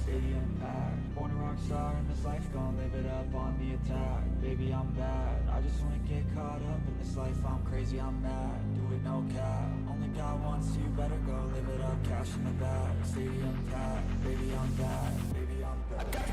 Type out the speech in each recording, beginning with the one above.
stadium packed. Born a rock star in this life, gon' live it up on the attack. Baby, I'm bad, I just wanna get caught up in this life. I'm crazy, I'm mad, do it no cap. Only got one, so you better go live it up. Cash in the bag, stadium packed. Baby, I'm bad, baby, I'm bad.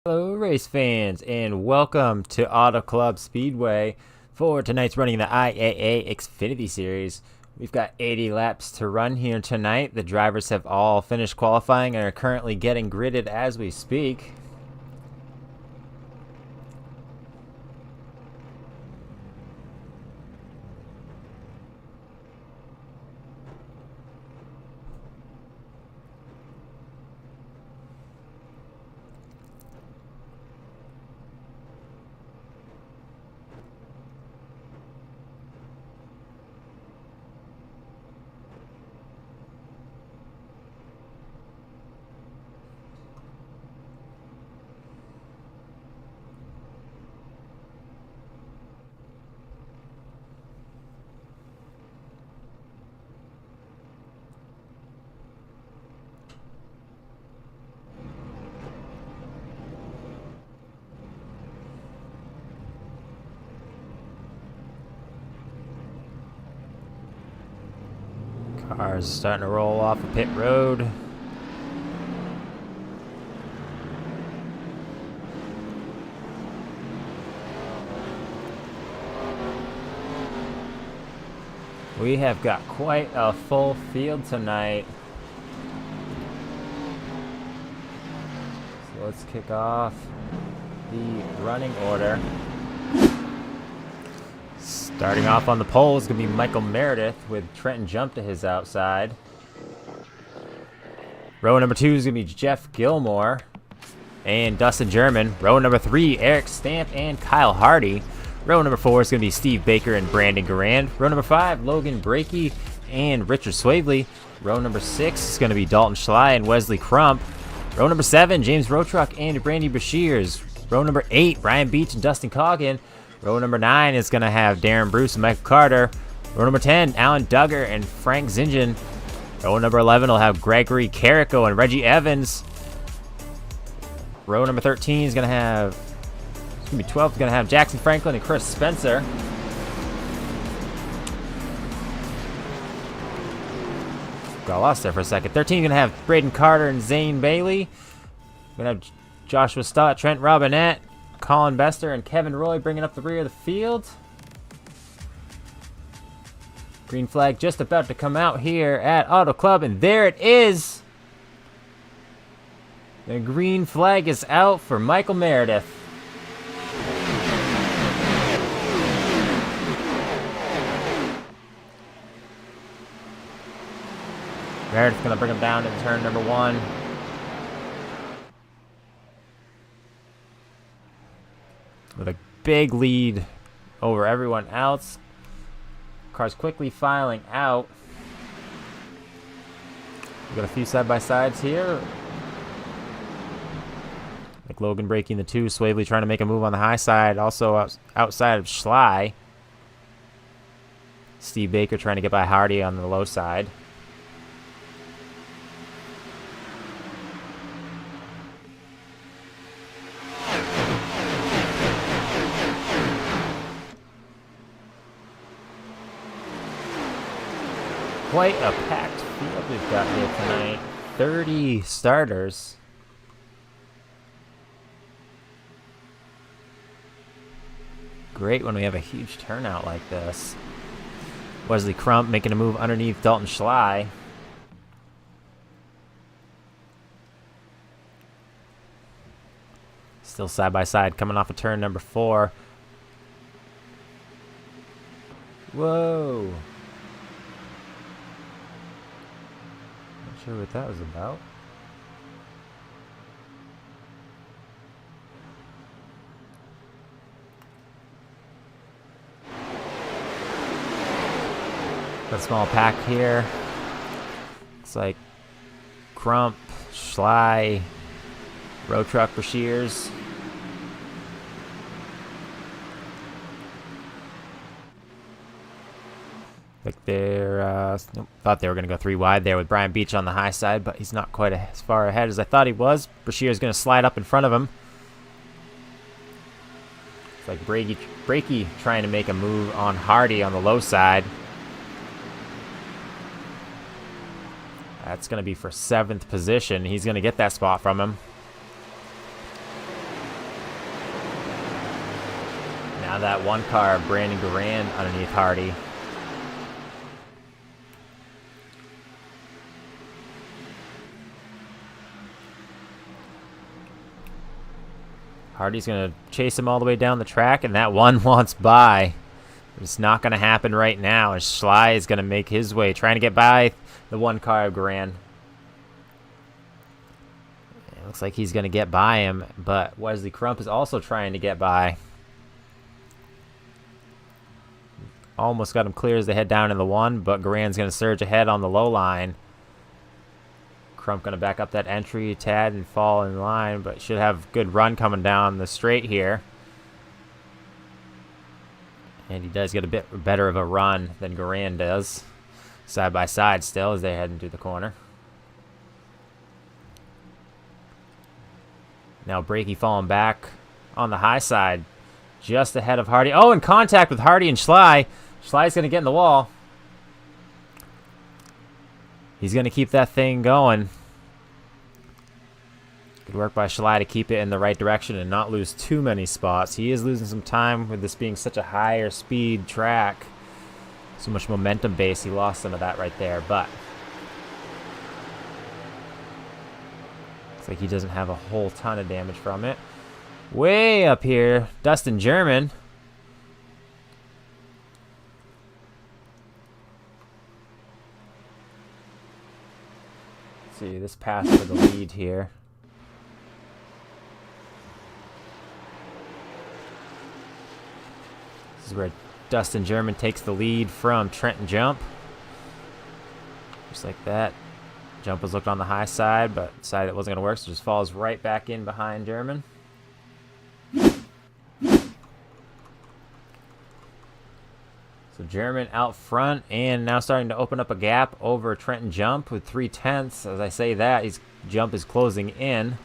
Hello race fans and welcome to Auto Club Speedway for tonight's running the IAA Xfinity Series. We've got 80 laps to run here tonight. The drivers have all finished qualifying and are currently getting gridded as we speak. Cars starting to roll off of pit road. We have got quite a full field tonight. So let's kick off the running order. Starting off on the pole is going to be Michael Meredith with Trenton Jump to his outside. Row number 2 is going to be Jeff Gilmore and Dustin German. Row number 3, Eric Stamp and Kyle Hardy. Row number 4 is going to be Steve Baker and Brandon Garand. Row number 5, Logan Brakey and Richard Swavely. Row number 6 is going to be Dalton Schley and Wesley Crump. Row number 7, James Rotruck and Brandy Bashirs. Row number 8, Brian Beach and Dustin Coggin. Row number 9 is going to have Darren Bruce and Michael Carter. Row number 10, Alan Duggar and Frank Zingen. Row number 11 will have Gregory Carrico and Reggie Evans. Row number 13 is going to have, 12 is going to have Jackson Franklin and Chris Spencer. Got lost there for a second. 13 is going to have Braden Carter and Zane Bailey. We're going to have Joshua Stott, Trent Robinette, Colin Bester, and Kevin Roy bringing up the rear of the field. Green flag just about to come out here at Auto Club, and there it is. The green flag is out for Michael Meredith. Meredith's going to bring him down in turn number 1. With a big lead over everyone else. Cars quickly filing out. We've got a few side-by-sides here. Like Logan breaking the 2. Swavely trying to make a move on the high side. Also outside of Schley. Steve Baker trying to get by Hardy on the low side. Quite a packed field we've got here tonight. 30 starters. Great when we have a huge turnout like this. Wesley Crump making a move underneath Dalton Schley. Still side by side coming off of turn number 4. Whoa. Sure what that was about. Got a small pack here. Looks like Crump, Schley, road truck for Shears. Like they're, nope, thought they were going to go 3 wide there with Brian Beach on the high side, but he's not quite as far ahead as I thought he was. Brashear's going to slide up in front of him. It's like Brakey trying to make a move on Hardy on the low side. That's going to be for 7th position. He's going to get that spot from him. Now that one car, Brandon Garand underneath Hardy. Hardy's going to chase him all the way down the track, and that one wants by. It's not going to happen right now, as Schley is going to make his way, trying to get by the one car of Garand. It looks like he's going to get by him, but Wesley Crump is also trying to get by. Almost got him clear as they head down in the one, but Garand's going to surge ahead on the low line. Crump going to back up that entry a tad and fall in line, but should have good run coming down the straight here. And he does get a bit better of a run than Garand does. Side by side still as they're heading through the corner. Now Brakey falling back on the high side, just ahead of Hardy. Oh, in contact with Hardy and Schley. Schley's going to get in the wall. He's going to keep that thing going. Good work by Schley to keep it in the right direction and not lose too many spots. He is losing some time with this being such a higher speed track. So much momentum base, he lost some of that right there, but looks like he doesn't have a whole ton of damage from it. Way up here, Dustin German. Let's see, this pass for the lead here. This is where Dustin German takes the lead from Trenton Jump. Just like that. Jump was looked on the high side, but decided it wasn't going to work, so just falls right back in behind German. So German out front and now starting to open up a gap over Trenton Jump with 3/10. As I say that, his Jump is closing in.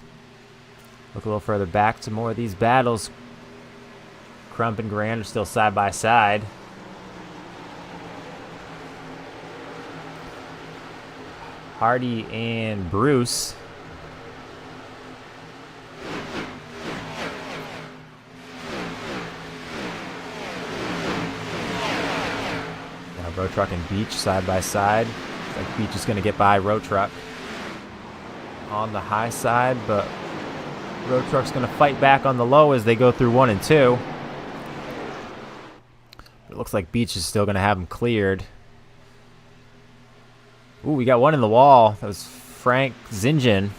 Look a little further back to more of these battles. Crump and Garand are still side by side. Hardy and Bruce. Now Road Truck and Beach side by side. Looks like Beach is going to get by Road Truck on the high side, but Road Truck's going to fight back on the low as they go through 1 and 2. It looks like Beach is still going to have him cleared. Ooh, we got one in the wall. That was Frank Zingen.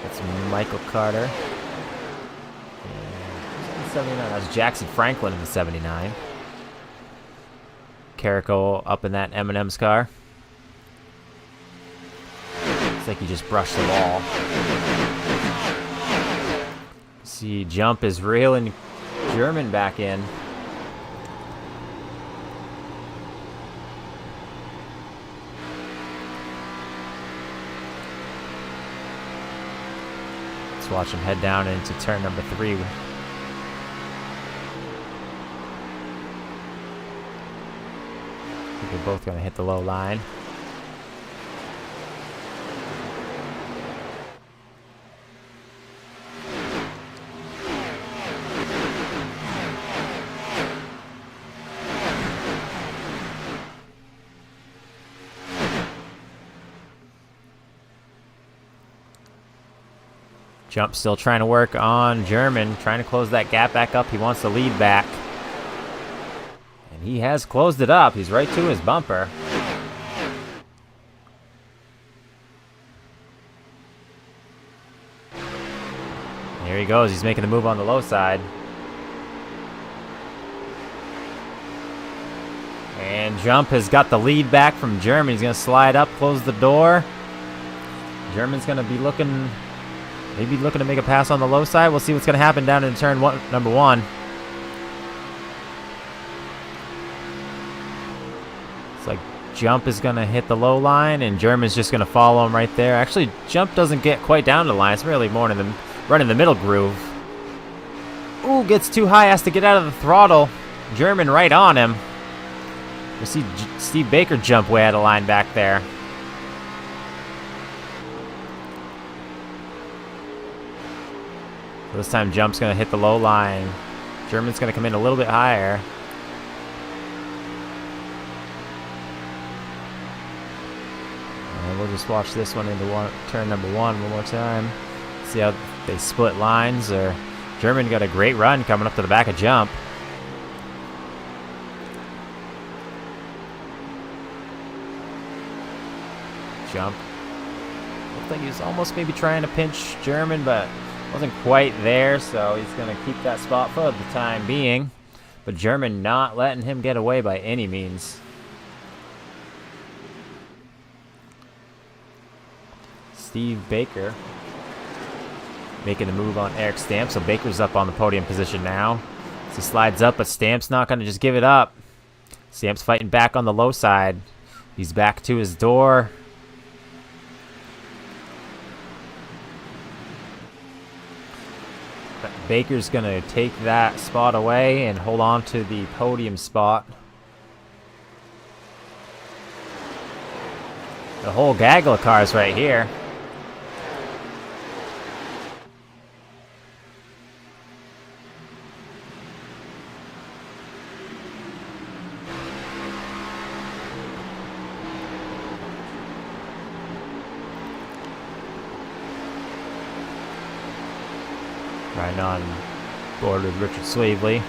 That's Michael Carter. And 79. That was Jackson Franklin in the 79. Carrico up in that M&M's car. Looks like he just brushed the wall. See, Jump is reeling German back in. Let's watch him head down into turn number 3. I think they're both going to hit the low line. Jump still trying to work on German, trying to close that gap back up. He wants the lead back. And He has closed it up. He's right to his bumper. Here he goes. He's making the move on the low side. And Jump has got the lead back from German. He's going to slide up, close the door. German's going to be looking, maybe looking to make a pass on the low side. We'll see what's going to happen down in turn number 1. It's like Jump is going to hit the low line, and German's just going to follow him right there. Actually, Jump doesn't get quite down to the line. It's really more in the running the middle groove. Ooh, gets too high, has to get out of the throttle. German right on him. We see Steve Baker jump way out of line back there. This time Jump's going to hit the low line. German's going to come in a little bit higher. And we'll just watch this one into turn number 1 more time. See how they split lines. Or German got a great run coming up to the back of Jump. Jump. Looked like he was almost maybe trying to pinch German, but wasn't quite there, so he's going to keep that spot for the time being. But German not letting him get away by any means. Steve Baker making a move on Eric Stamp, so Baker's up on the podium position now. So he slides up, but Stamp's not going to just give it up. Stamp's fighting back on the low side. He's back to his door. Baker's going to take that spot away and hold on to the podium spot. The whole gaggle of cars right here. Riding on board with Richard Slavely.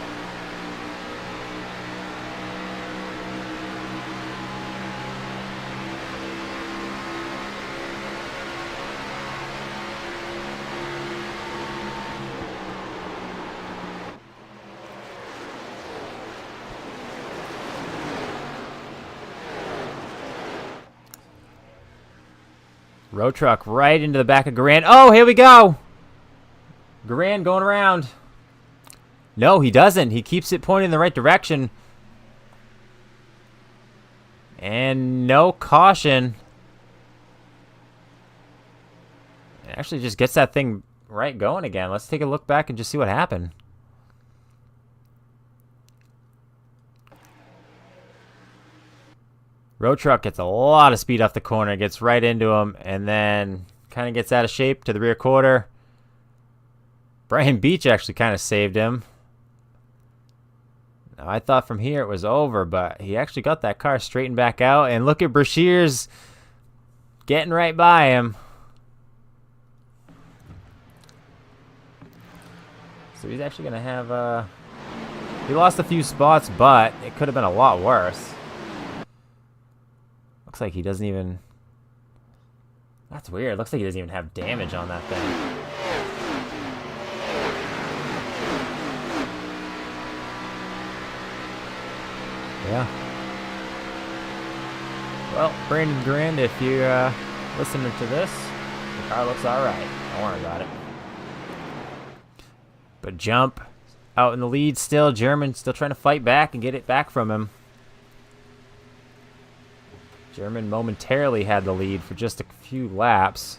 Road truck right into the back of Garand. Oh, here we go. Garand going around. No, he doesn't. He keeps it pointing in the right direction. And no caution. It actually just gets that thing right going again. Let's take a look back and just see what happened. Road truck gets a lot of speed off the corner, gets right into him, and then kind of gets out of shape to the rear quarter. Brian Beach actually kind of saved him. Now, I thought from here it was over, but he actually got that car straightened back out. And look at Brashears getting right by him. So he's actually going to have... he lost a few spots, but it could have been a lot worse. Looks like he doesn't even... That's weird. Looks like he doesn't even have damage on that thing. Yeah. Well, Brandon Grand, if you're listening to this, the car looks alright. Don't worry about it. But Jump out in the lead still. German still trying to fight back and get it back from him. German momentarily had the lead for just a few laps.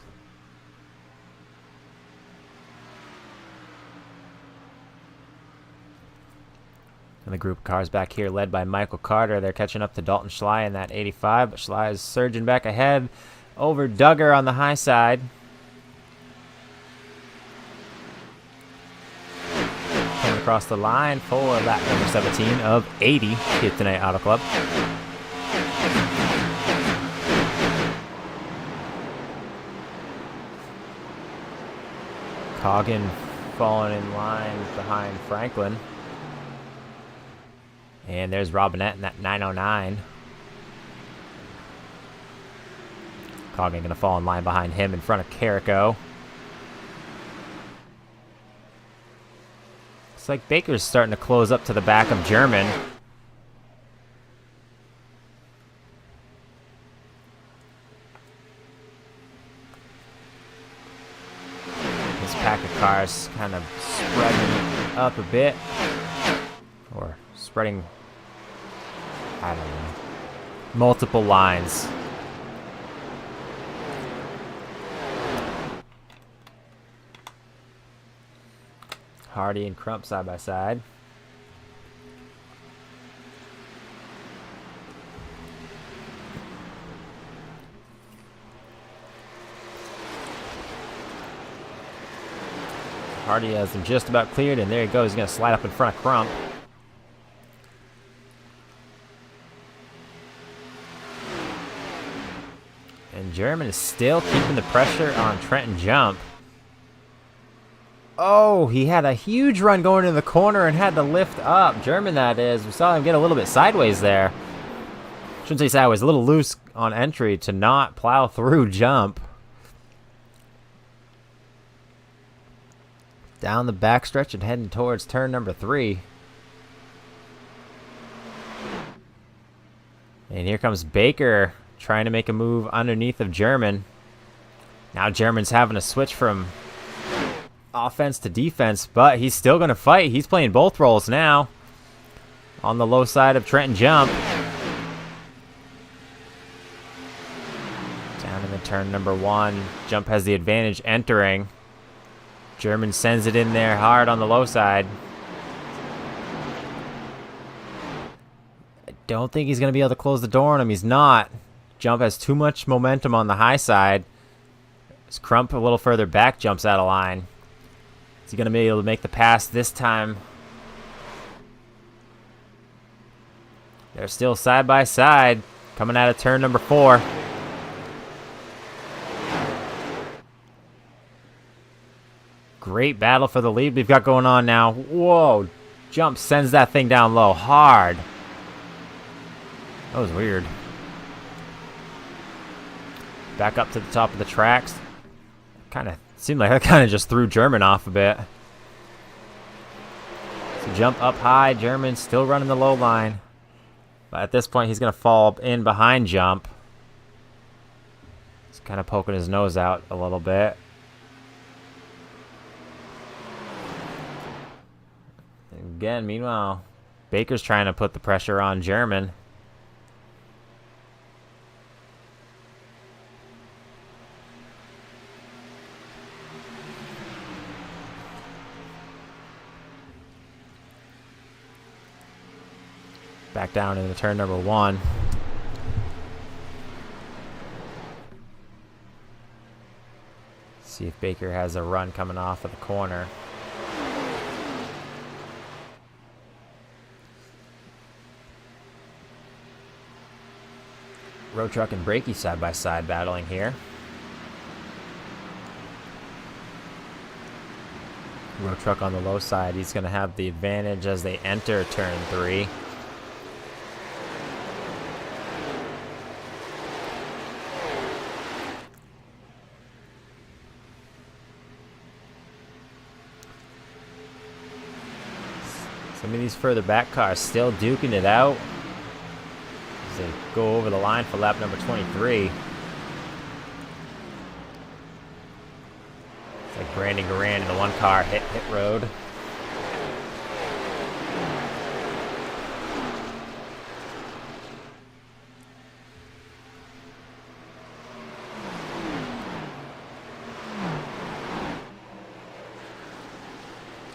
And the group of cars back here led by Michael Carter. They're catching up to Dalton Schley in that 85, but Schley is surging back ahead over Duggar on the high side. Coming across the line for lap number 17 of 80 here tonight, Auto Club. Coggin falling in line behind Franklin. And there's Robinette in that 909. Coggan going to fall in line behind him in front of Carrico. Looks like Baker's starting to close up to the back of German. This pack of cars kind of spreading up a bit. Or spreading, I don't know, multiple lines. Hardy and Crump side by side. Hardy has him just about cleared, and there he goes. He's going to slide up in front of Crump. And German is still keeping the pressure on Trenton Jump. Oh, he had a huge run going into the corner and had to lift up. German, that is. We saw him get a little bit sideways there. Shouldn't say sideways. A little loose on entry to not plow through Jump. Down the backstretch and heading towards turn number 3. And here comes Baker trying to make a move underneath of German. Now German's having to switch from offense to defense, but he's still going to fight. He's playing both roles now. On the low side of Trenton Jump. Down in the turn number 1. Jump has the advantage entering. German sends it in there hard on the low side. I don't think he's going to be able to close the door on him. He's not. Jump has too much momentum on the high side. As Crump a little further back jumps out of line. Is he going to be able to make the pass this time? They're still side by side. Coming out of turn number 4. Great battle for the lead we've got going on now. Whoa. Jump sends that thing down low hard. That was weird. Back up to the top of the tracks. Kind of seemed like that kind of just threw German off a bit. So Jump up high. German still running the low line. But at this point, he's going to fall in behind Jump. He's kind of poking his nose out a little bit. Again, meanwhile, Baker's trying to put the pressure on German. Back down into turn number 1. See if Baker has a run coming off of the corner. Road Truck and Brakey side by side battling here. Road Truck on the low side. He's going to have the advantage as they enter turn 3. Some of these further back cars still duking it out as they go over the line for lap number 23. It's like Brandon Garand in the one car hit road.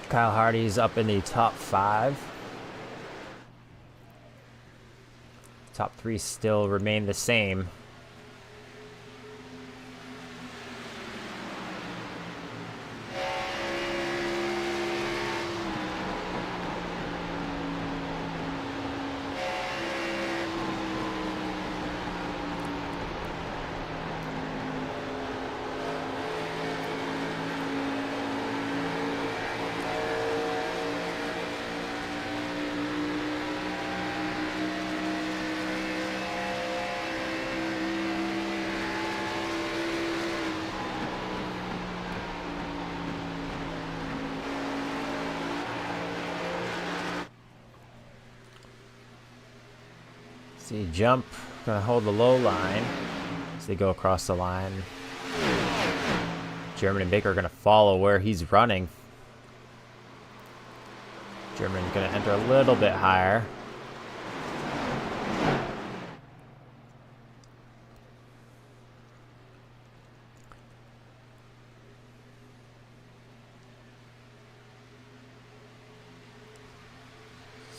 Kyle Hardy's up in the top 5. Top 3 still remain the same. See, jump, gonna hold the low line as they go across the line. German and Baker are gonna follow where he's running. German gonna enter a little bit higher.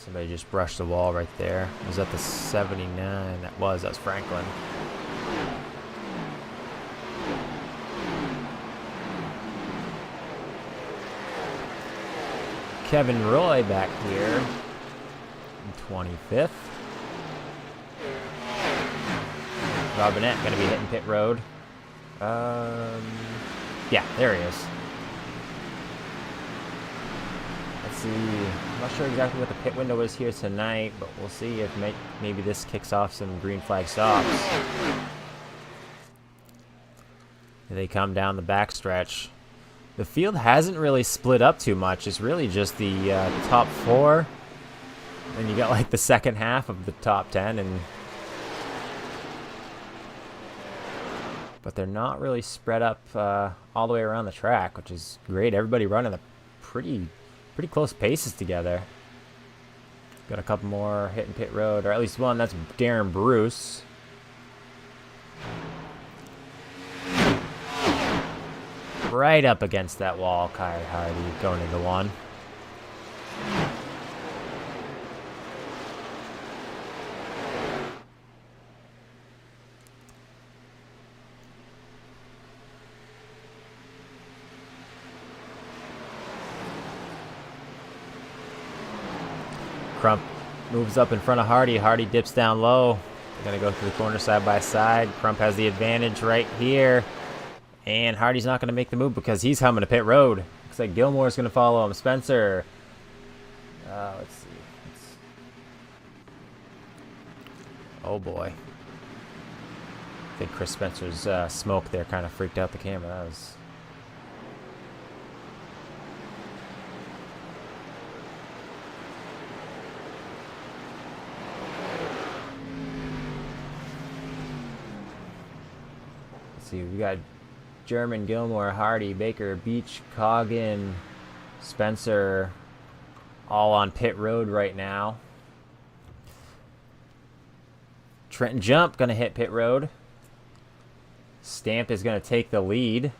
Somebody just brushed the wall right there. Was that the 79? That was Franklin. Kevin Roy back here in 25th. Robinette going to be hitting pit road. Yeah, there he is. Let's see. I'm not sure exactly what the pit window is here tonight, but we'll see if maybe this kicks off some green flag stops. They come down the backstretch. The field hasn't really split up too much. It's really just the top 4. And you got like the second half of the top 10. But they're not really spread up all the way around the track, which is great. Everybody running a pretty close paces together. Got a couple more hitting pit road, or at least one. That's Darren Bruce. Right up against that wall, Kyle Hardy going into one. Crump moves up in front of Hardy. Hardy dips down low. They're going to go through the corner side by side. Crump has the advantage right here. And Hardy's not going to make the move because he's coming to pit road. Looks like Gilmore's going to follow him. Spencer. Let's see. Oh, boy. I think Chris Spencer's smoke there kind of freaked out the camera. That was... Let's see. We got German, Gilmore, Hardy, Baker, Beach, Coggin, Spencer, all on pit road right now. Trenton Jump going to hit pit road. Stamp is going to take the lead.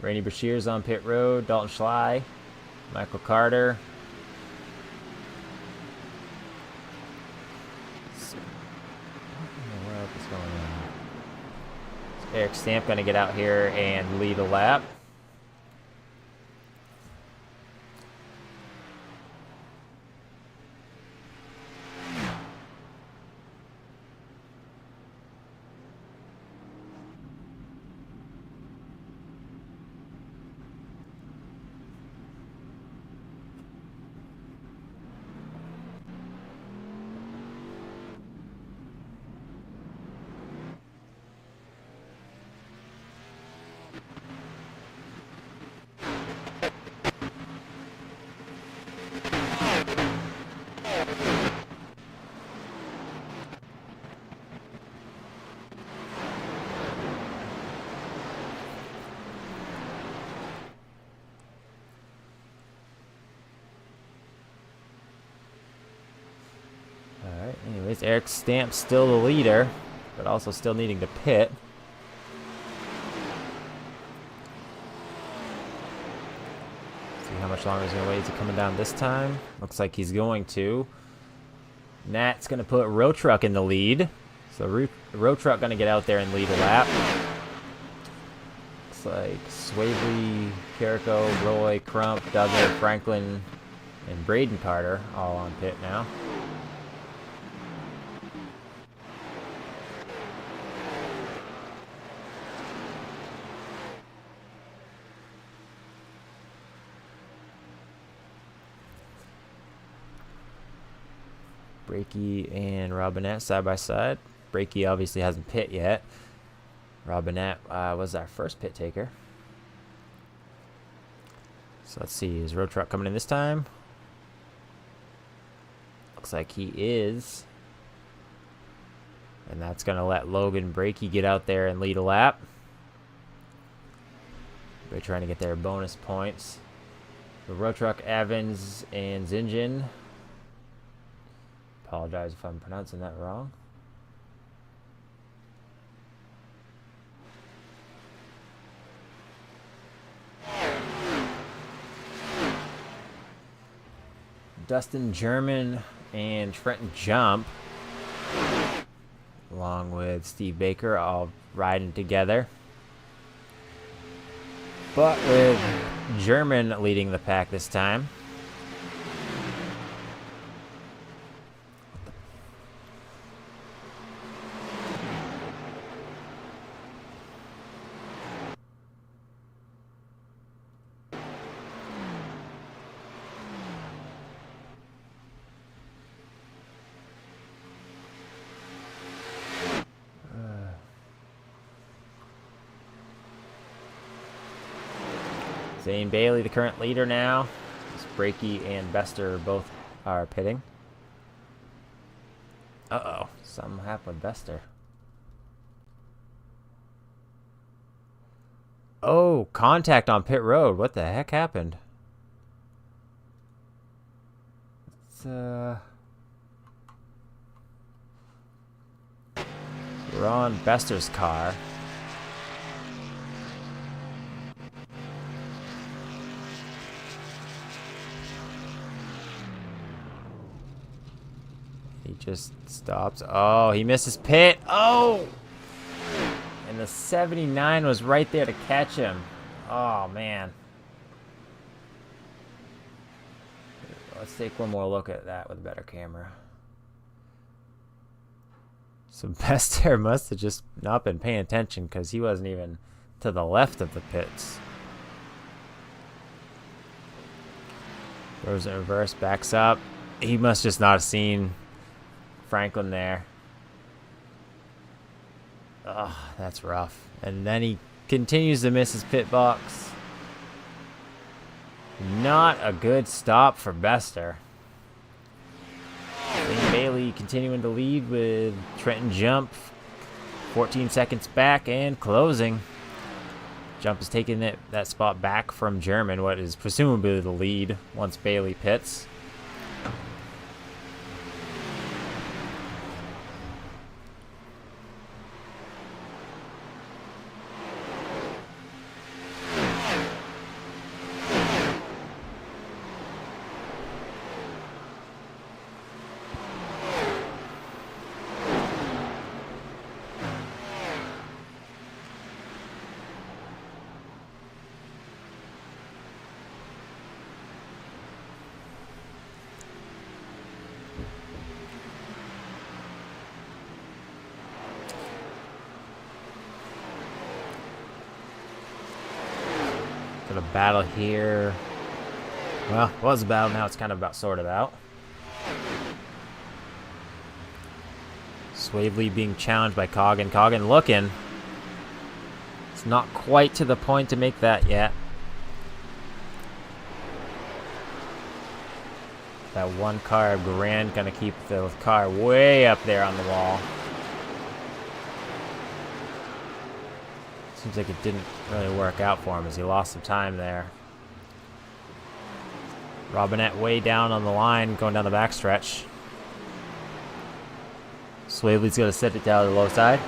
Rainey Bashir's on pit road. Dalton Schley, Michael Carter. What else is going on? Eric Stamp going to get out here and lead a lap. Alright, anyways, Eric Stamp still the leader, but also still needing to pit. See how much longer he's going to wait. Is he coming down this time? Looks like he's going to. Nat's going to put Row Truck in the lead. So Row Truck going to get out there and lead a lap. Looks like Swavely, Carrico, Roy, Crump, Duggar, Franklin, and Braden Carter all on pit now. Brakey and Robinette side by side. Brakey obviously hasn't pit yet. Robinette was our first pit taker. So let's see, is Road Truck coming in this time? Looks like he is. And that's going to let Logan Brakey get out there and lead a lap. They're trying to get their bonus points. The Road Truck, Evans, and Zinjin. Apologize if I'm pronouncing that wrong. Dustin German and Trenton Jump, along with Steve Baker, all riding together. But with German leading the pack this time. Zane Bailey, the current leader now. Brakey and Bester both are pitting. Uh-oh, something happened with Bester. Oh, contact on pit road. What the heck happened? We're on Bester's car. He just stops. Oh, he misses pit. Oh! And the 79 was right there to catch him. Oh, man. Let's take one more look at that with a better camera. So Bester must have just not been paying attention because he wasn't even to the left of the pits. Goes in reverse, backs up. He must just not have seen Franklin there. Oh, that's rough. And then he continues to miss his pit box. Not a good stop for Bester. Zane Bailey continuing to lead with Trenton Jump. 14 seconds back and closing. Jump is taking that spot back from German, what is presumably the lead once Bailey pits. A battle here. Well, it was a battle, now it's kind of about sorted out. Swavely being challenged by Coggin. Coggin looking. It's not quite to the point to make that yet. That one car of Grand gonna keep the car way up there on the wall. Seems like it didn't really work out for him as he lost some time there. Robinette way down on the line, going down the backstretch. Swavely's going to set it down to the low side.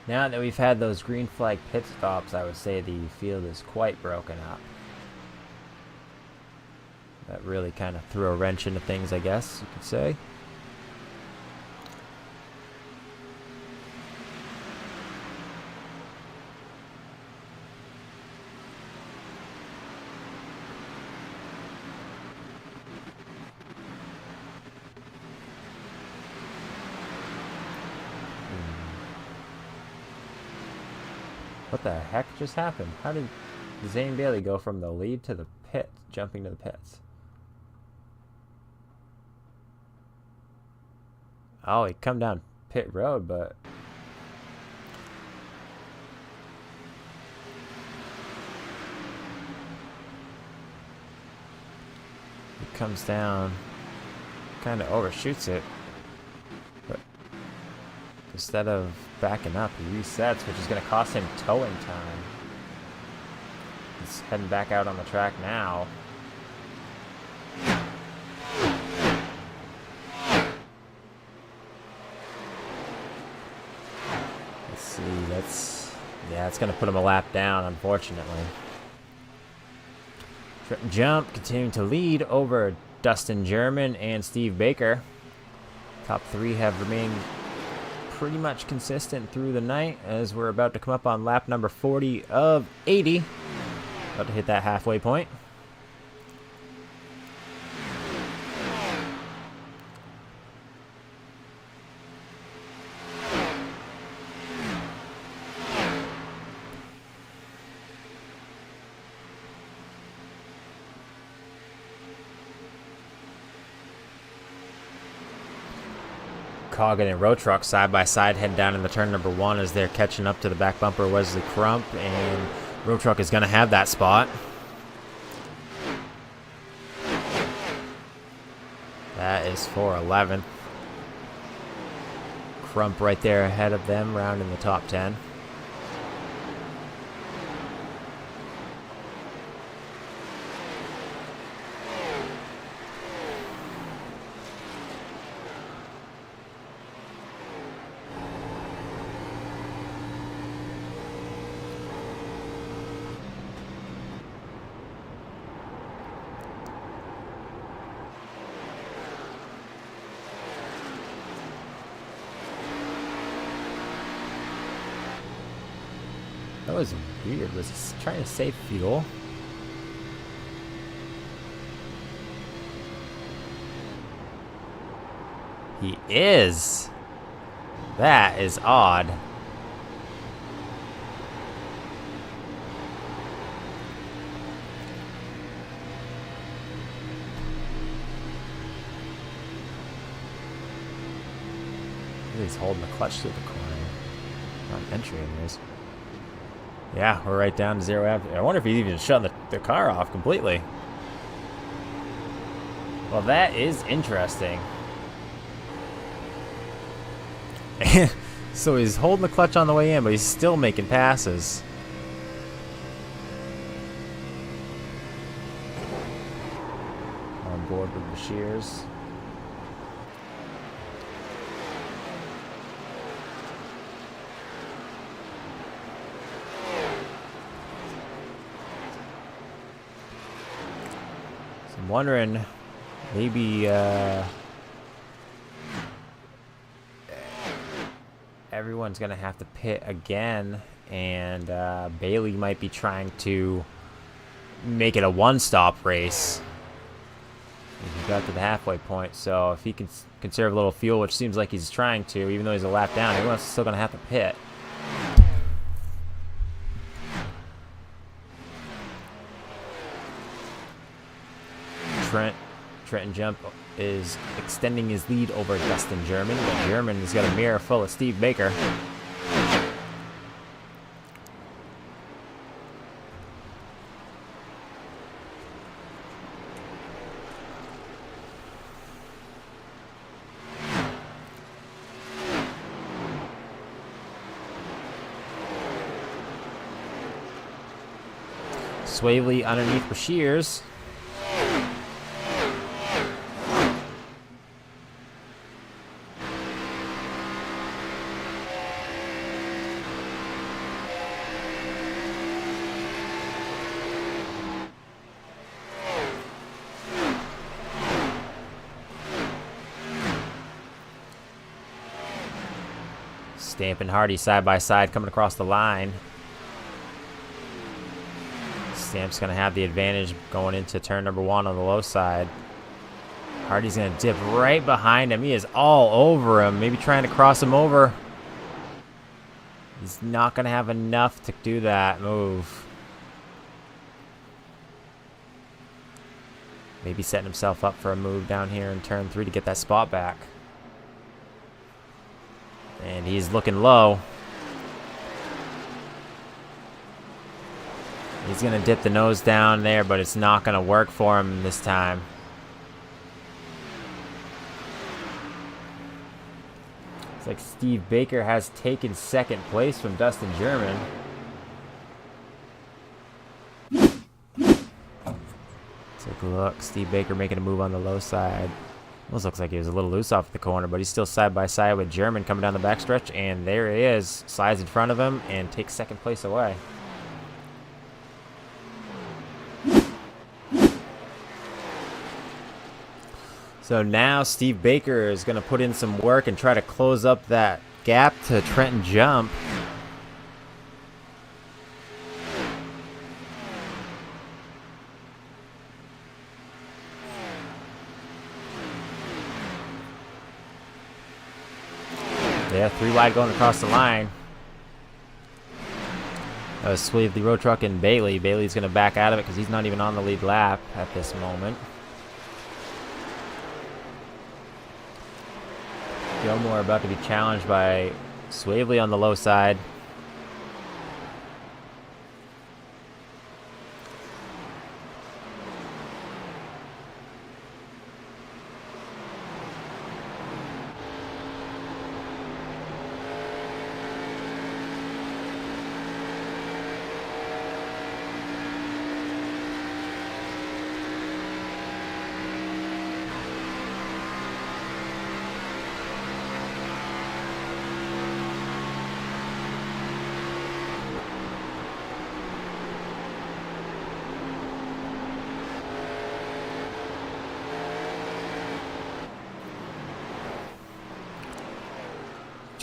Now that we've had those green flag pit stops, I would say the field is quite broken up. That really kind of threw a wrench into things, I guess you could say. What the heck just happened? How did Zane Bailey go from the lead to the pit, jumping to the pits? Oh, he come down pit road, but he comes down, kind of overshoots it, but instead of backing up, he resets, which is going to cost him towing time. He's heading back out on the track now. Let's see, yeah, it's going to put him a lap down, unfortunately. Trenton Jump continuing to lead over Dustin German and Steve Baker. Top three have remained pretty much consistent through the night as we're about to come up on lap number 40 of 80. About to hit that halfway point. Coggin and Road Truck side by side heading down in the turn number 1 as they're catching up to the back bumper Wesley Crump, and Road Truck is going to have that spot. That is for 11th. Crump right there ahead of them, rounding the top 10. That was weird. Was he trying to save fuel? He is. That is odd. He's holding the clutch through the corner. Not entry anyways. Yeah, we're right down to 0 after. I wonder if he's even shut the car off completely. Well, that is interesting. So he's holding the clutch on the way in, but he's still making passes. On board with the shears. I'm wondering, maybe everyone's going to have to pit again, and Bailey might be trying to make it a one-stop race. He got to the halfway point, so if he can conserve a little fuel, which seems like he's trying to, even though he's a lap down, everyone's still going to have to pit. Trenton Jump is extending his lead over Dustin German, but German has got a mirror full of Steve Baker. Swavely underneath for shears. Stamp and Hardy side by side coming across the line. Stamp's going to have the advantage going into turn number 1 on the low side. Hardy's going to dip right behind him. He is all over him. Maybe trying to cross him over. He's not going to have enough to do that move. Maybe setting himself up for a move down here in turn 3 to get that spot back. And he's looking low. He's going to dip the nose down there, but it's not going to work for him this time. It's like Steve Baker has taken second place from Dustin German. Take a look. Steve Baker making a move on the low side. Almost looks like he was a little loose off the corner, but he's still side by side with German coming down the backstretch, and there he is. Slides in front of him and takes second place away. So now Steve Baker is going to put in some work and try to close up that gap to Trenton Jump. Yeah, 3 wide going across the line. That was Swavely, Road Truck, and Bailey. Bailey's going to back out of it because he's not even on the lead lap at this moment. Gilmore about to be challenged by Swavely on the low side.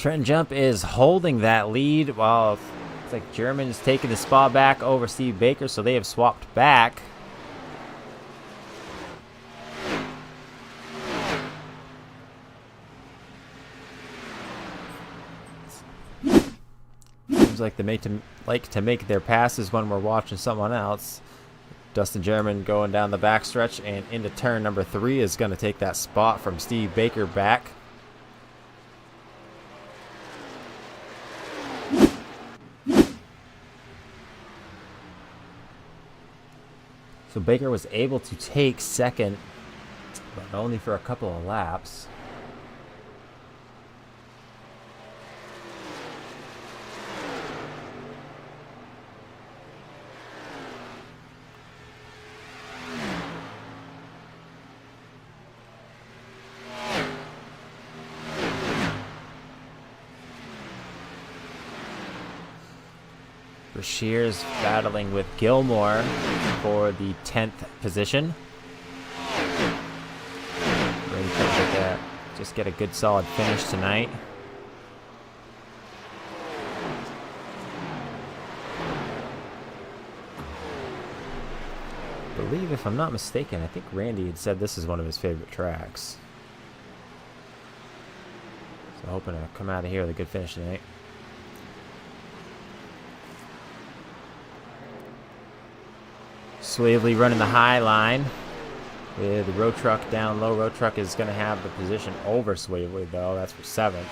Trenton Jump is holding that lead while it's like German is taking the spot back over Steve Baker, so they have swapped back. Seems like they like to make their passes when we're watching someone else. Dustin German going down the backstretch and into turn number 3 is going to take that spot from Steve Baker back. So Baker was able to take second, but only for a couple of laps. Shears battling with Gilmore for the 10th position. Ready to just get a good solid finish tonight. I believe, if I'm not mistaken, I think Randy had said this is one of his favorite tracks. So hoping to come out of here with a good finish tonight. Swavely running the high line with the Road Truck down low. Road Truck is going to have the position over Swavely, though. That's for 7th.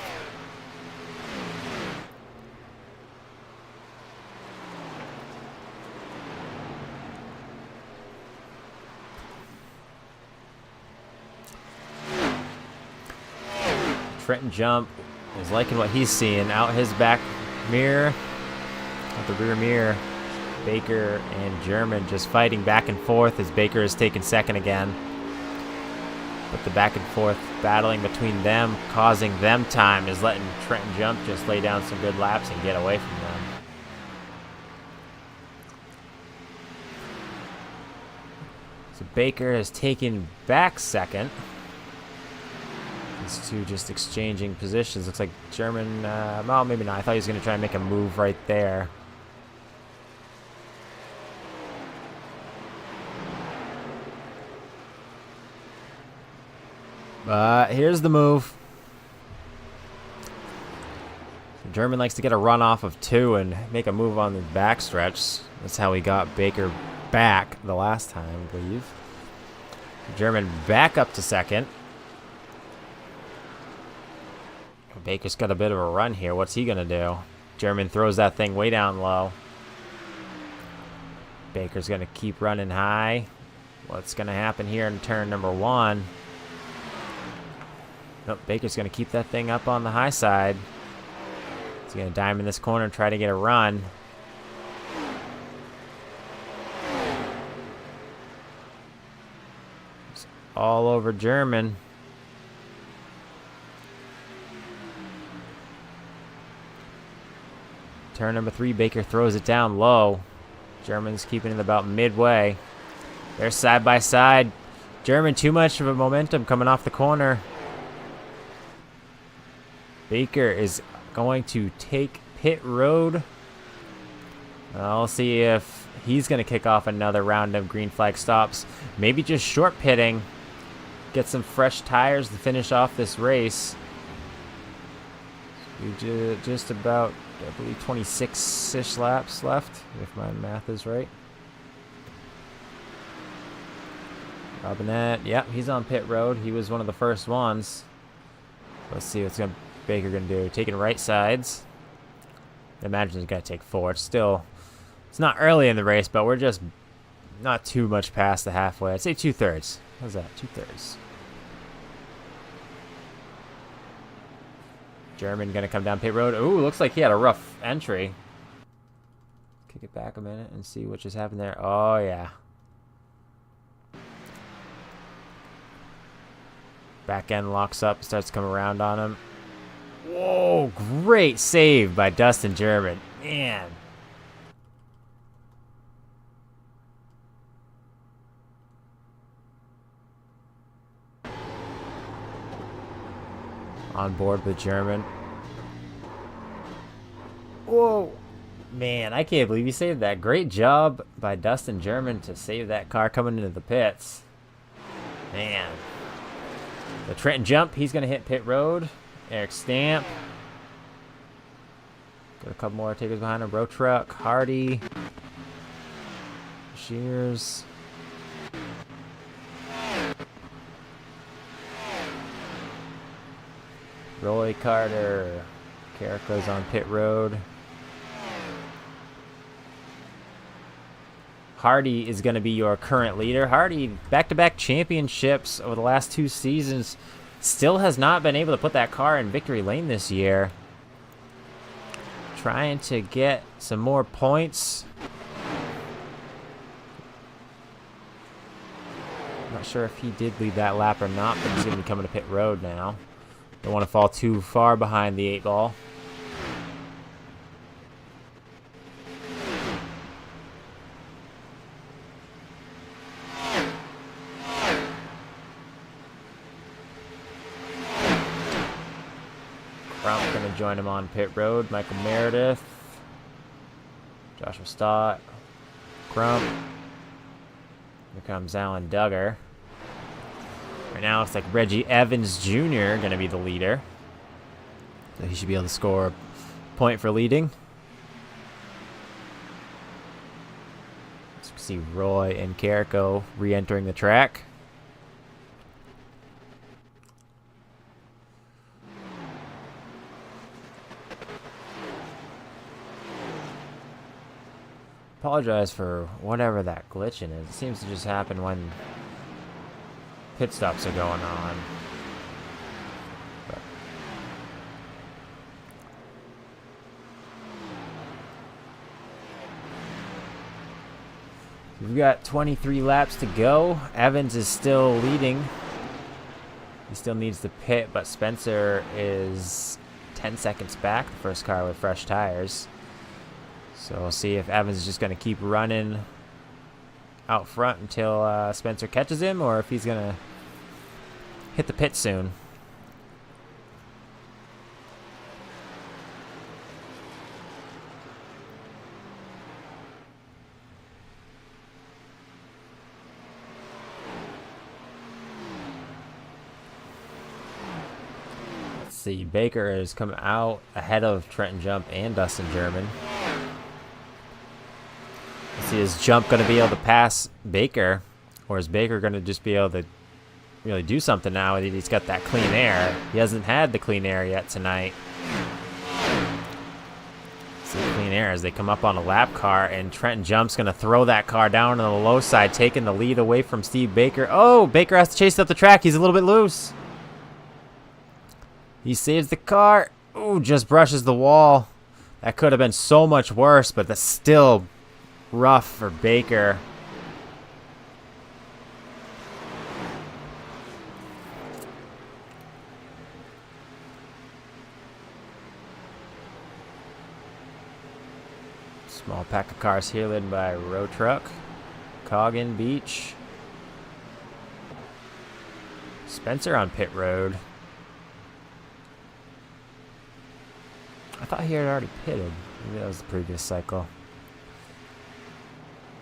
Trenton Jump is liking what he's seeing. Out his back mirror, out the rear mirror. Baker and German just fighting back and forth as Baker is taking second again. But the back and forth battling between them, causing them time, is letting Trenton Jump just lay down some good laps and get away from them. So Baker has taken back second. These two just exchanging positions. Looks like German, well, maybe not. I thought he was going to try and make a move right there. Here's the move. German likes to get a run off of 2 and make a move on the backstretch. That's how he got Baker back the last time, I believe. German back up to second. Baker's got a bit of a run here. What's he going to do? German throws that thing way down low. Baker's going to keep running high. What's going to happen here in turn number 1? Nope, Baker's going to keep that thing up on the high side. He's going to dime in this corner and try to get a run. It's all over German. Turn number 3, Baker throws it down low. German's keeping it about midway. They're side by side. German, too much of a momentum coming off the corner. Baker is going to take pit road. I'll see if he's going to kick off another round of green flag stops. Maybe just short pitting. Get some fresh tires to finish off this race. We just about, I believe, 26-ish laps left, if my math is right. Robinette, yep, he's on pit road. He was one of the first ones. Let's see what's Baker gonna do. Taking right sides. I imagine he's gonna take 4. Still, it's not early in the race, but we're just not too much past the halfway. I'd say 2/3. How's that? 2/3. German gonna come down pit road. Ooh, looks like he had a rough entry. Kick it back a minute and see what just happened there. Oh yeah. Back end locks up, starts to come around on him. Whoa, great save by Dustin German. Man. On board with German. Whoa. Man, I can't believe he saved that. Great job by Dustin German to save that car coming into the pits. Man. The Trenton jump, he's going to hit pit road. Eric Stamp. Got a couple more takers behind him. Row Truck, Hardy. Shears. Roy Carter. Carrico's on pit road. Hardy is going to be your current leader. Hardy, back-to-back championships over the last 2 seasons. Still has not been able to put that car in victory lane this year. Trying to get some more points. Not sure if he did lead that lap or not, but he's going to be coming to pit road now. Don't want to fall too far behind the 8 ball. Crump's going to join him on pit road. Michael Meredith. Joshua Stott. Crump. Here comes Alan Duggar. Right now, it's like Reggie Evans Jr. going to be the leader. So he should be able to score a point for leading. So you can see Roy and Carrico re-entering the track. Apologize for whatever that glitching is. It seems to just happen when pit stops are going on. But we've got 23 laps to go. Evans is still leading. He still needs to pit, but Spencer is 10 seconds back, the first car with fresh tires. So we'll see if Evans is just going to keep running out front until Spencer catches him, or if he's going to hit the pit soon. Let's See, Baker has come out ahead of Trenton Jump and Dustin German. Let's see, is Jump going to be able to pass Baker? Or is Baker going to just be able to really do something now? He's got that clean air. He hasn't had the clean air yet tonight. See, clean air as they come up on a lap car, and Trenton Jump's going to throw that car down on the low side, taking the lead away from Steve Baker. Oh, Baker has to chase up the track. He's a little bit loose. He saves the car. Ooh, just brushes the wall. That could have been so much worse, but that's still rough for Baker. Small pack of cars here led by Road Truck, Coggin Beach, Spencer on pit road. I thought he had already pitted. Maybe that was the previous cycle.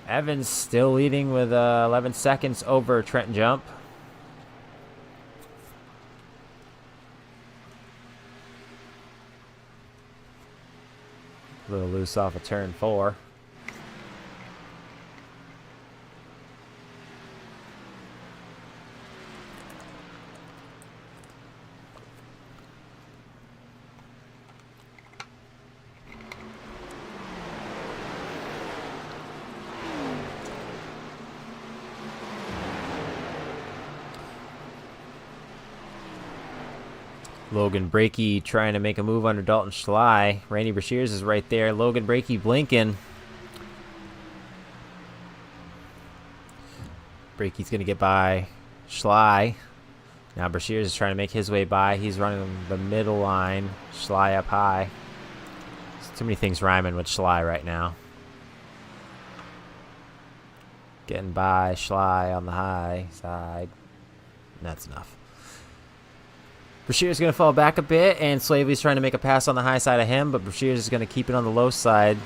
Evans still leading with 11 seconds over Trenton Jump. A little loose off of turn 4. Logan Brakey trying to make a move under Dalton Schley. Randy Brashears is right there. Logan Brakey blinking. Brakey's going to get by Schley. Now Brashears is trying to make his way by. He's running the middle line. Schley up high. There's too many things rhyming with Schley right now. Getting by Schley on the high side. That's enough. Brashears going to fall back a bit, and Slavely's trying to make a pass on the high side of him, but Brashears is going to keep it on the low side.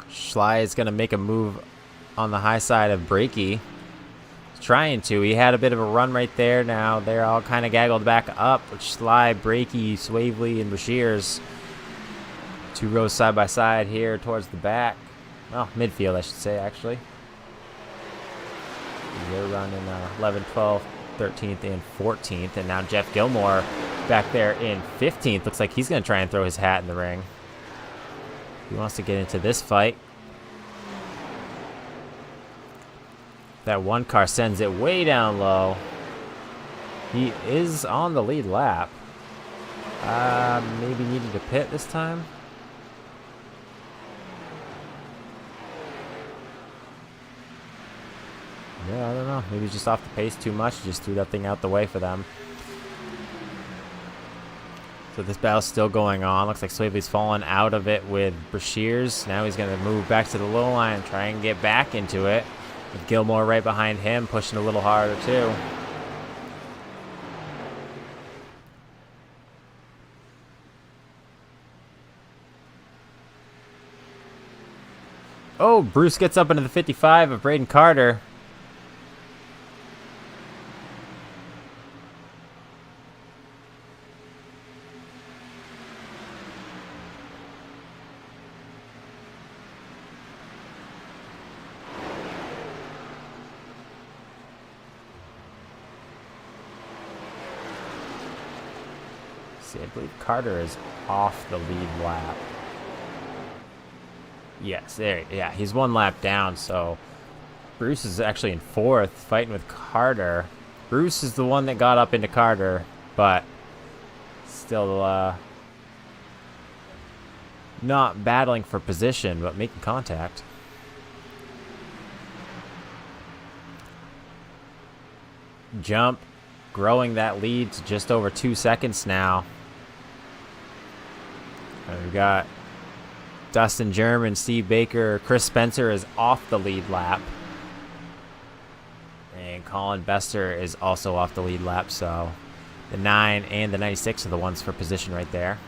Schley is going to make a move on the high side of Brakey. He's trying to. He had a bit of a run right there. Now they're all kind of gaggled back up with Schley, Brakey, Swavely, and Brashears. 2 rows side by side here towards the back. Well, midfield, I should say, actually. They're running 11, 12. 13th and 14th, and now Jeff Gilmore back there in 15th. Looks like he's going to try and throw his hat in the ring. He wants to get into this fight. That one car sends it way down low. He is on the lead lap. Maybe needed to pit this time. Yeah, I don't know. Maybe just off the pace too much. Just threw that thing out the way for them. So this battle's still going on. Looks like Swavely's fallen out of it with Brashears. Now he's going to move back to the low line and try and get back into it. With Gilmore right behind him, pushing a little harder too. Oh, Bruce gets up into the 55 of Braden Carter. I believe Carter is off the lead lap. Yes, there. Yeah, he's 1 lap down, so Bruce is actually in 4th, fighting with Carter. Bruce is the one that got up into Carter, but still not battling for position, but making contact. Jump, growing that lead to just over 2 seconds now. And we've got Dustin German, Steve Baker, Chris Spencer is off the lead lap. And Colin Bester is also off the lead lap, so the 9 and the 96 are the ones for position right there.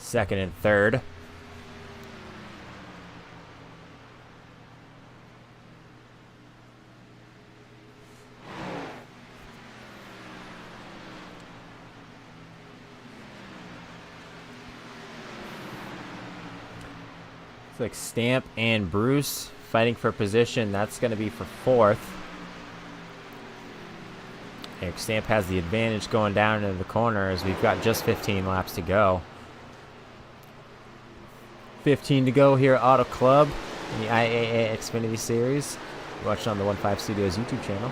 2nd and 3rd. like Stamp and Bruce fighting for position. That's going to be for 4th. Eric Stamp has the advantage going down into the corner as we've got just 15 laps to go. 15 to go here at Auto Club in the IAA Xfinity Series. You're watching on the 15 Studios YouTube channel.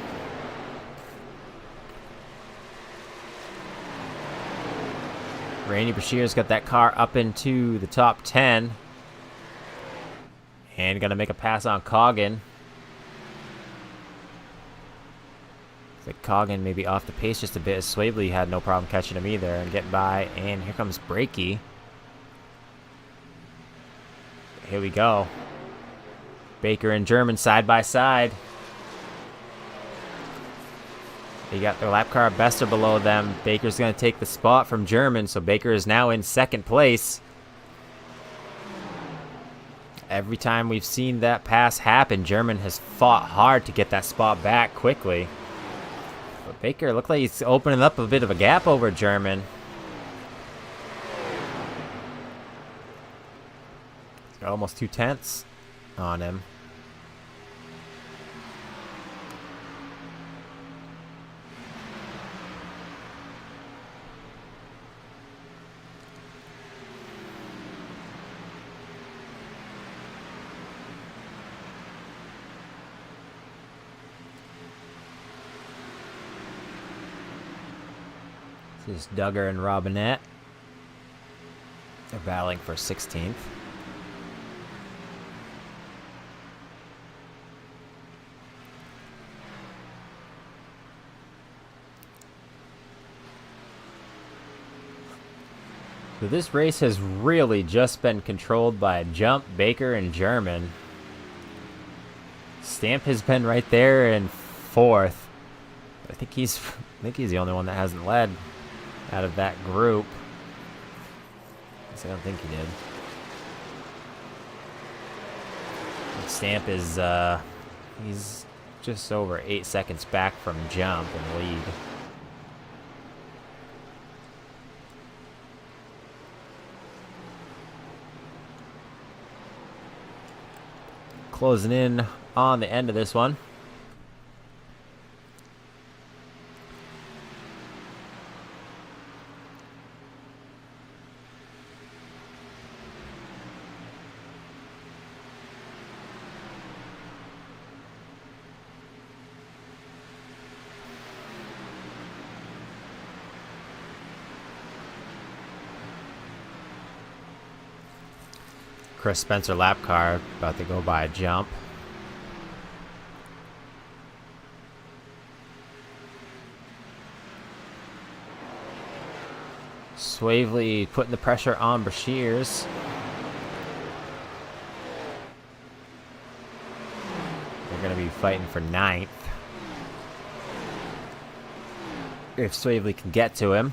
Randy Bashir's got that car up into the top 10. And going to make a pass on Coggin. Looks like Coggin maybe off the pace just a bit, as Swavely had no problem catching him either and getting by. And here comes Brakey. Here we go. Baker and German side by side. They got their lap car best or below them. Baker's going to take the spot from German, so Baker is now in 2nd place. Every time we've seen that pass happen, German has fought hard to get that spot back quickly. But Baker looked like he's opening up a bit of a gap over German. He's got almost 2 tenths on him. This is Duggar and Robinette. They're battling for 16th. So this race has really just been controlled by Jump, Baker, and German. Stamp has been right there in 4th. I think he's the only one that hasn't led out of that group. I don't think he did. And Stamp is he's just over 8 seconds back from Jump in the lead. Closing in on the end of this one. Chris Spencer lap car about to go by a Jump. Swavely putting the pressure on Bashir's. They're going to be fighting for 9th. If Swavely can get to him.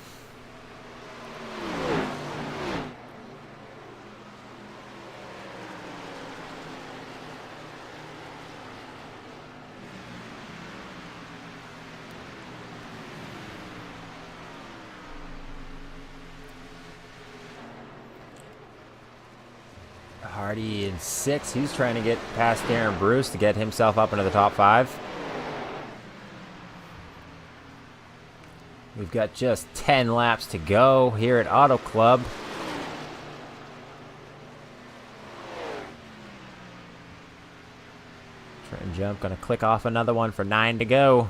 Hardy in 6th. He's trying to get past Darren Bruce to get himself up into the top 5. We've got just 10 laps to go here at Auto Club. Trenton Jump gonna click off another one for 9 to go.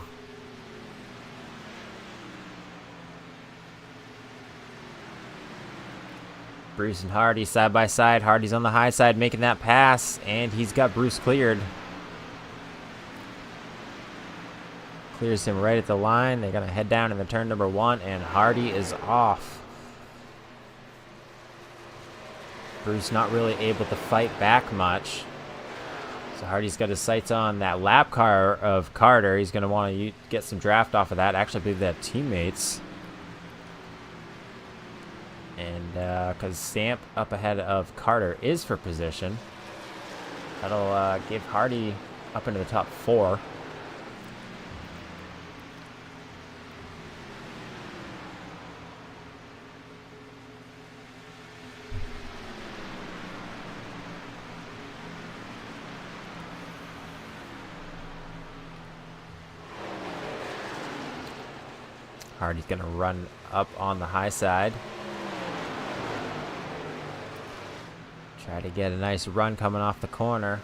Bruce and Hardy side by side. Hardy's on the high side making that pass, and he's got Bruce cleared. Clears him right at the line. They're going to head down in the turn number 1, and Hardy is off. Bruce not really able to fight back much. So Hardy's got his sights on that lap car of Carter. He's going to want to get some draft off of that. Actually, I believe they have teammates. And because Stamp up ahead of Carter is for position, that'll give Hardy up into the top 4. Hardy's going to run up on the high side. Try to get a nice run coming off the corner.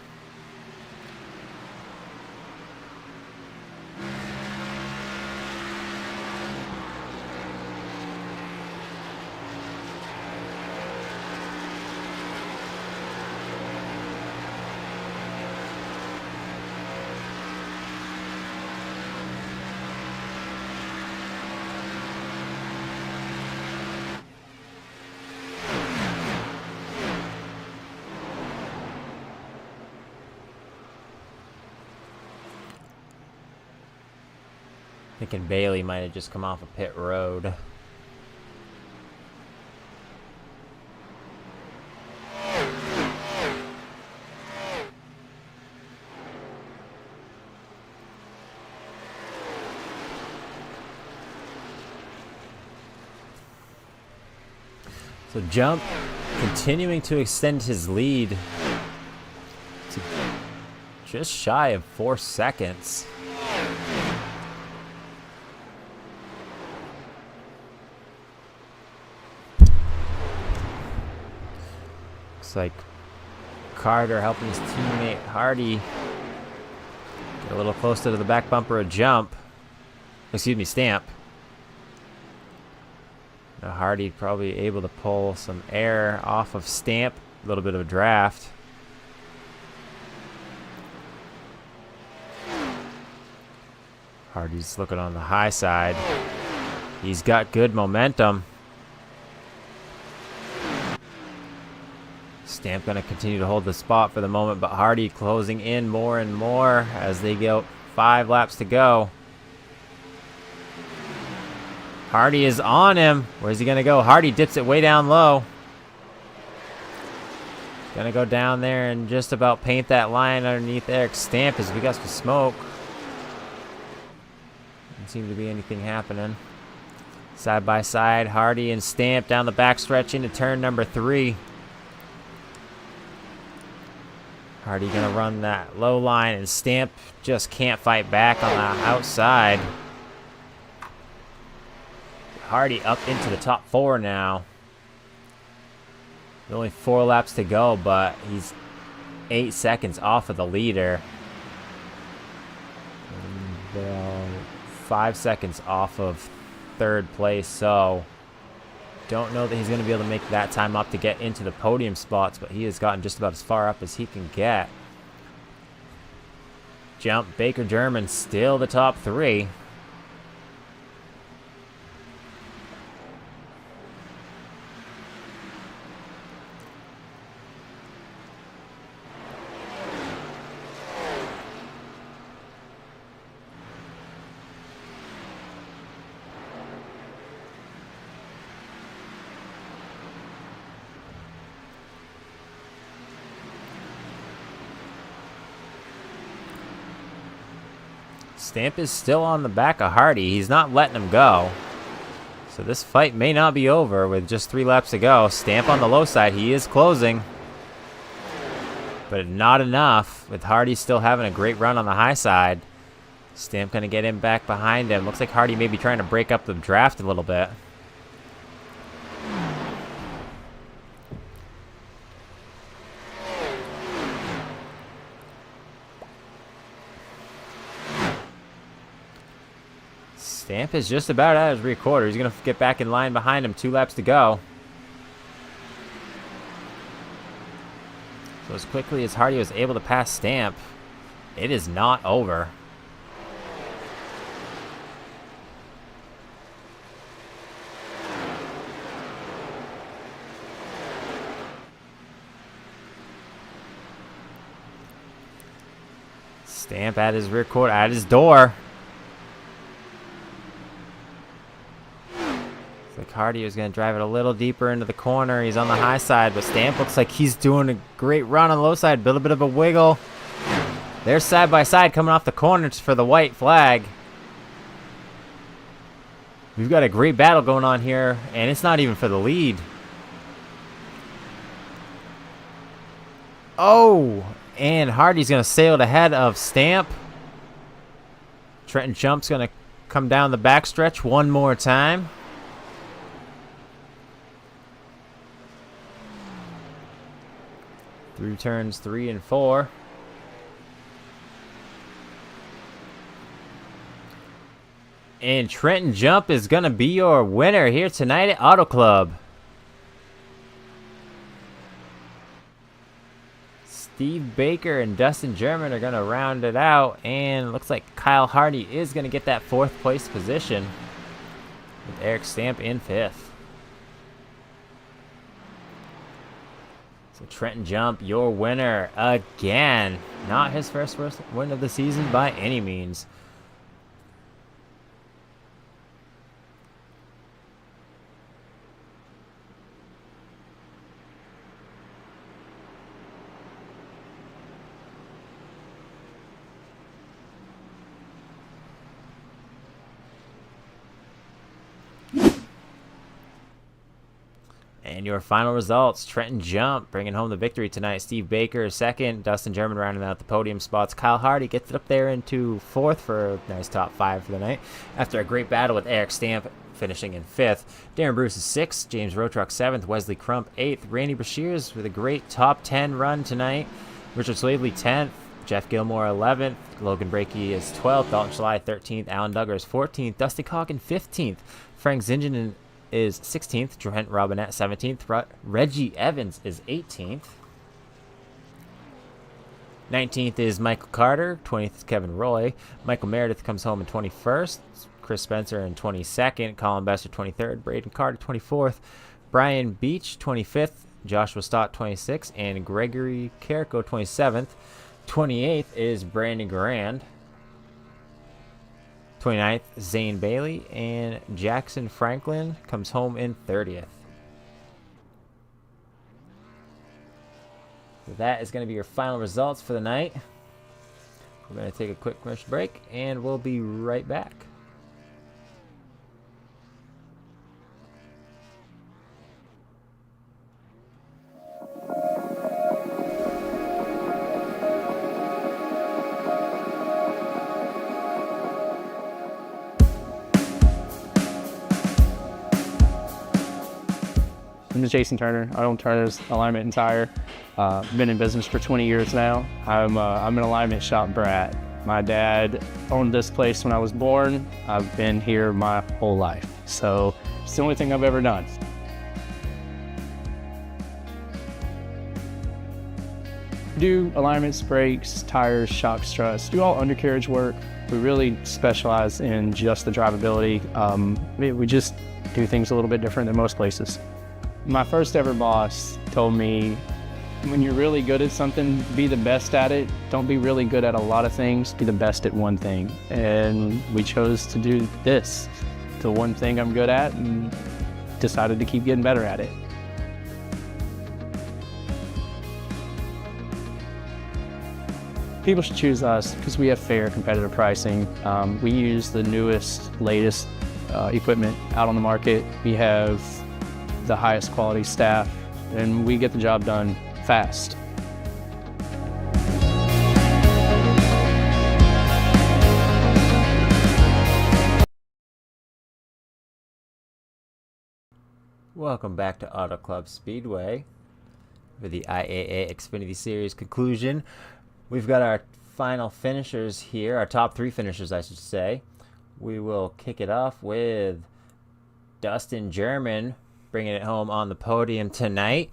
Thinking Bailey might have just come off a pit road. So Jump continuing to extend his lead to just shy of 4 seconds. Looks like Carter helping his teammate Hardy get a little closer to the back bumper of Jump. Excuse me, Stamp. Now Hardy probably able to pull some air off of Stamp. A little bit of a draft. Hardy's looking on the high side. He's got good momentum. Stamp going to continue to hold the spot for the moment, but Hardy closing in more and more as they go 5 laps to go. Hardy is on him. Where's he going to go? Hardy dips it way down low. Going to go down there and just about paint that line underneath Eric Stamp as we got some smoke. Doesn't seem to be anything happening. Side by side, Hardy and Stamp down the backstretch into turn number 3. Hardy gonna run that low line, and Stamp just can't fight back on the outside. Hardy up into the top 4 now. Only 4 laps to go, but he's 8 seconds off of the leader. And 5 seconds off of 3rd place, so don't know that he's going to be able to make that time up to get into the podium spots, but he has gotten just about as far up as he can get. Jump, Baker German still the top 3. Stamp is still on the back of Hardy. He's not letting him go. So this fight may not be over with just 3 laps to go. Stamp on the low side. He is closing. But not enough with Hardy still having a great run on the high side. Stamp going to get him back behind him. Looks like Hardy may be trying to break up the draft a little bit. Stamp is just about at his 3/4. He's going to get back in line behind him. 2 laps to go. So as quickly as Hardy was able to pass Stamp, it is not over. Stamp at his rear quarter, at his door. Like Hardy is going to drive it a little deeper into the corner. He's on the high side, but Stamp looks like he's doing a great run on the low side. Build a bit of a wiggle. They're side by side coming off the corners for the white flag. We've got a great battle going on here, and it's not even for the lead. Oh, and Hardy's going to sail ahead of Stamp. Trenton Jump's going to come down the backstretch one more time. Through turns 3 and 4. And Trenton Jump is going to be your winner here tonight at Auto Club. Steve Baker and Dustin German are going to round it out. And looks like Kyle Hardy is going to get that 4th place position with Eric Stamp in 5th. So Trenton Jump, your winner again. Not his first win of the season by any means. And your final results, Trenton Jump bringing home the victory tonight. Steve Baker 2nd, Dustin German rounding out the podium spots. Kyle Hardy gets it up there into 4th for a nice top 5 for the night. After a great battle with Eric Stamp finishing in 5th. Darren Bruce is 6th, James Rotruck 7th, Wesley Crump 8th, Randy Brashears with a great top 10 run tonight. Richard Slavely 10th, Jeff Gilmore 11th, Logan Brakey is 12th, Dalton Schley 13th, Alan Duggar is 14th, Dusty Coggin 15th, Frank Zingen is 16th, Trent Robinette 17th, Reggie Evans is 18th. 19th is Michael Carter, 20th is Kevin Roy, Michael Meredith comes home in 21st, Chris Spencer in 22nd, Colin Besser 23rd, Braden Carter 24th, Brian Beach 25th, Joshua Stott 26th, and Gregory Carrico 27th. 28th is Brandon Garand. 29th, Zane Bailey, and Jackson Franklin comes home in 30th. So that is going to be your final results for the night. We're going to take a quick commercial break, and we'll be right back. I'm Jason Turner. I own Turner's Alignment and Tire. Been in business for 20 years now. I'm an alignment shop brat. My dad owned this place when I was born. I've been here my whole life. So it's the only thing I've ever done. Do alignments, brakes, tires, shock struts, do all undercarriage work. We really specialize in just the drivability. We just do things a little bit different than most places. My first ever boss told me, when you're really good at something, be the best at it. Don't be really good at a lot of things, be the best at one thing. And we chose to do this, the one thing I'm good at, and decided to keep getting better at it. People should choose us because we have fair, competitive pricing. We use the newest, latest equipment out on the market. We have the highest quality staff, and we get the job done fast. Welcome back to Auto Club Speedway for the IAA Xfinity Series conclusion. We've got our final finishers here, our top 3 finishers, I should say. We will kick it off with Dustin German bringing it home on the podium tonight.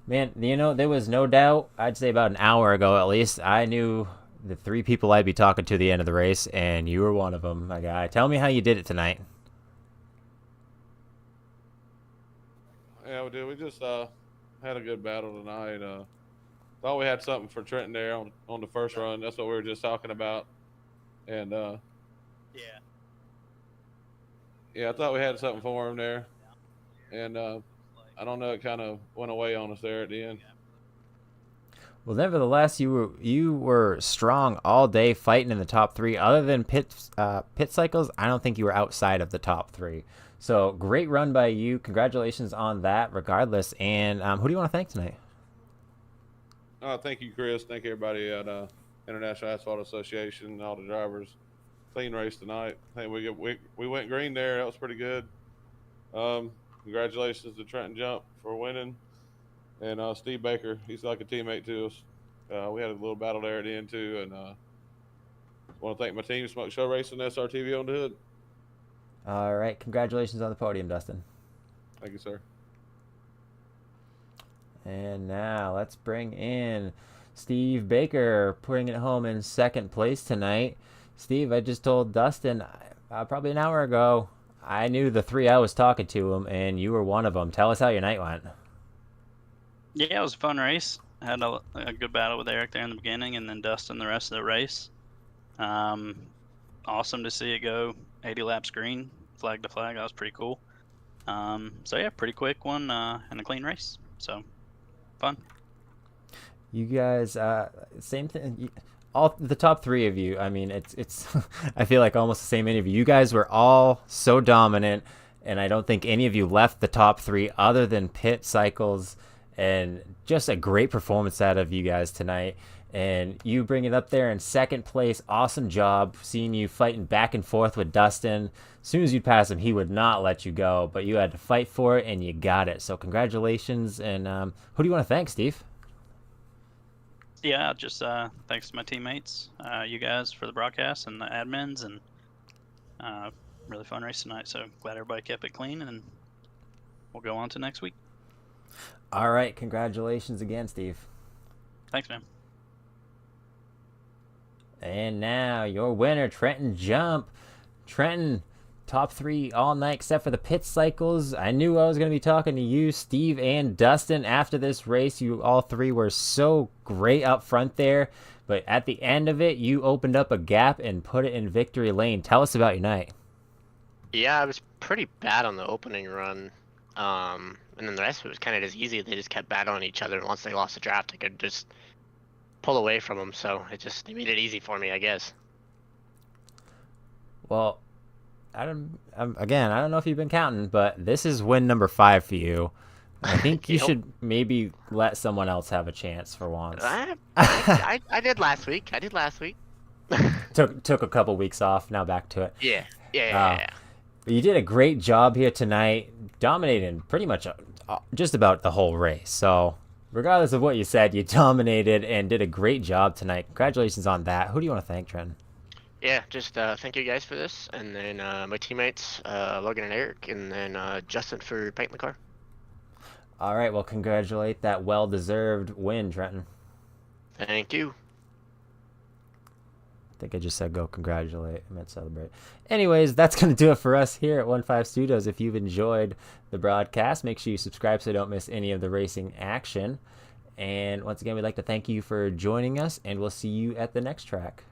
Man, you know, there was no doubt, I'd say about an hour ago at least, I knew the 3 people I'd be talking to at the end of the race, and you were one of them, my guy. Tell me how you did it tonight. Yeah, we did. We just had a good battle tonight. Thought we had something for Trenton there on the first run. That's what we were just talking about. And yeah, I thought we had something for him there. And I don't know, it kind of went away on us there at the end. Well, nevertheless, you were strong all day fighting in the top 3. Other than pit cycles, I don't think you were outside of the top 3. So great run by you. Congratulations on that regardless. And who do you want to thank tonight? Thank you, Chris. Thank everybody at International Asphalt Association, all the drivers. clean race tonight. I think we went green there. That was pretty good. Congratulations to Trenton Jump for winning, and Steve Baker. He's like a teammate to us. We had a little battle there at the end too, and want to thank my team, Smoke Show Racing, SRTV on the hood. All right, congratulations on the podium, Dustin. Thank you, sir. And now let's bring in Steve Baker, putting it home in second place tonight. Steve, I just told Dustin probably an hour ago, I knew the three I was talking to him, and you were one of them. Tell us how your night went. Yeah, it was a fun race. I had a good battle with Eric there in the beginning, and then Dustin the rest of the race. Awesome to see it go 80 laps green, flag to flag. That was pretty cool. So yeah, pretty quick one and a clean race. So fun. You guys, same thing. All the top three of you. I mean, it's. I feel like almost the same interview. You guys were all so dominant, and I don't think any of you left the top three other than pit cycles. And just a great performance out of you guys tonight. And you bring it up there in second place. Awesome job. Seeing you fighting back and forth with Dustin. As soon as you pass him, he would not let you go, but you had to fight for it, and you got it. So congratulations. And who do you want to thank, Steve? Yeah, just thanks to my teammates, you guys for the broadcast and the admins, and really fun race tonight. So glad everybody kept it clean, and we'll go on to next week. All right, congratulations again, Steve. Thanks, man. And now your winner, Trenton Jump. Trenton, top three all night except for the pit cycles. I knew I was going to be talking to you, Steve, and Dustin after this race. You all three were so great up front there. But at the end of it, you opened up a gap and put it in victory lane. Tell us about your night. Yeah, I was pretty bad on the opening run. And then the rest of it was kind of just easy. They just kept battling each other. And once they lost the draft, I could just pull away from them. So they made it easy for me, I guess. Well, I don't know if you've been counting, but this is win number 5 for you. I think you should maybe let someone else have a chance for once. I did last week. Took a couple weeks off. Now back to it. Yeah. You did a great job here tonight, dominating pretty much just about the whole race. So regardless of what you said, you dominated and did a great job tonight. Congratulations on that. Who do you want to thank, Trent? Yeah, just thank you guys for this, and then my teammates, Logan and Eric, and then Justin for painting the car. All right, well, congratulate that well-deserved win, Trenton. Thank you. I think I just said go congratulate. I meant celebrate. Anyways, that's going to do it for us here at 15 Studios. If you've enjoyed the broadcast, make sure you subscribe so you don't miss any of the racing action. And once again, we'd like to thank you for joining us, and we'll see you at the next track.